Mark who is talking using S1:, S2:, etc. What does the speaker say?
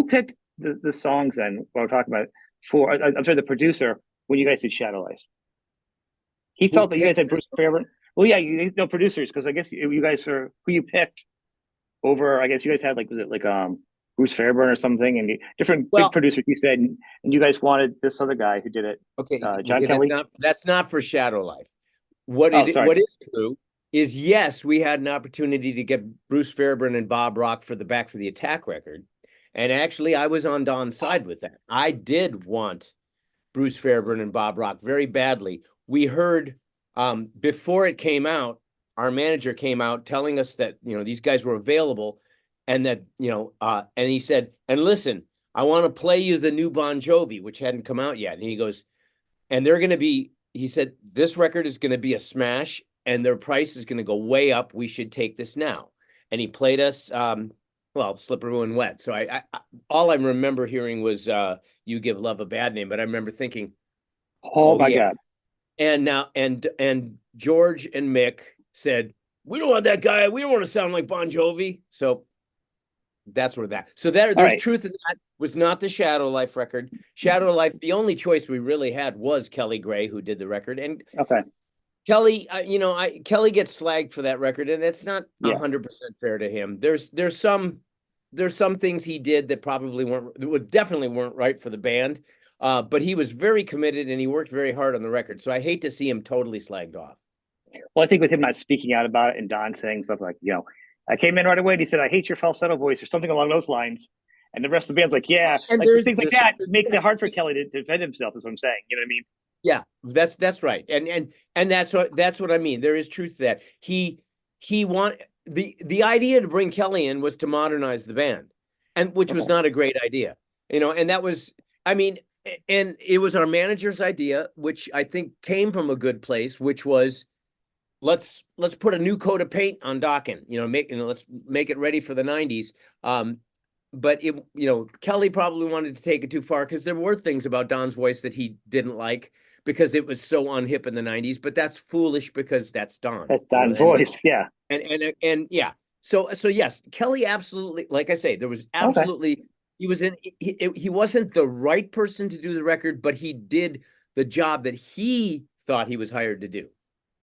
S1: picked the songs then? What we're talking about for I'm sorry, the producer when you guys did Shadow Life. He
S2: Who
S1: felt that you guys
S2: picked
S1: had
S2: this?
S1: Bruce Fairbairn. Well, yeah, you know producers because I guess you guys were who you picked over. I guess you guys had like was it like Bruce Fairbairn or something, and different big
S2: Well,
S1: producers. You said, and you guys wanted this other guy who did it,
S2: okay,
S1: John
S2: okay,
S1: Kelly.
S2: that's not for Shadow Life.
S1: Oh, sorry.
S2: What is true is yes, we had an opportunity to get Bruce Fairbairn and Bob Rock for the Back for the Attack record. And actually, I was on Don's side with that. I did want Bruce Fairbairn and Bob Rock very badly. We heard before it came out, our manager came out telling us that these guys were available, and that and he said, "And listen, I want to play you the new Bon Jovi, which hadn't come out yet." And he goes, "And they're going to be." He said, "This record is going to be a smash, and their price is going to go way up. We should take this now." And he played us. Well, Slippery When Wet. So I all I remember hearing was "You Give Love a Bad Name," but I remember thinking,
S1: Oh
S2: "Oh
S1: my
S2: yeah."
S1: God.
S2: And now and George and Mick said, "We don't want that guy. We don't want to sound like Bon Jovi." So that's where that. So
S1: All
S2: there's
S1: right.
S2: truth in that. Was not the Shadow Life record. Shadow Life. The only choice we really had was Kelly Gray, who did the record, and
S1: Okay.
S2: Kelly. Kelly gets slagged for that record, and it's not
S1: Yeah.
S2: 100% fair to him. There's some things he did that probably definitely weren't right for the band. But he was very committed and he worked very hard on the record. So I hate to see him totally slagged off.
S1: Well, I think with him not speaking out about it and Don saying stuff like, I came in right away and he said, I hate your falsetto voice or something along those lines. And the rest of the band's like, yeah,
S2: And
S1: like things like
S2: there's some
S1: that
S2: truth to
S1: makes it
S2: that.
S1: hard for Kelly to defend himself, is what I'm saying. You know what I mean?
S2: Yeah, that's right. And that's what I mean. There is truth to that. He want the idea to bring Kelly in was to modernize the band, and which was
S1: Okay.
S2: not a great idea. And that was, I mean, and it was our manager's idea, which I think came from a good place, which was let's put a new coat of paint on Dokken, let's make it ready for the 90s. But Kelly probably wanted to take it too far because there were things about Don's voice that he didn't like because it was so unhip in the 90s, but that's foolish because that's Don,
S1: That's Don's
S2: and
S1: voice. Yeah.
S2: yeah. So yes, Kelly absolutely, like I say, there was
S1: Okay.
S2: absolutely he wasn't the right person to do the record, but he did the job that he thought he was hired to do.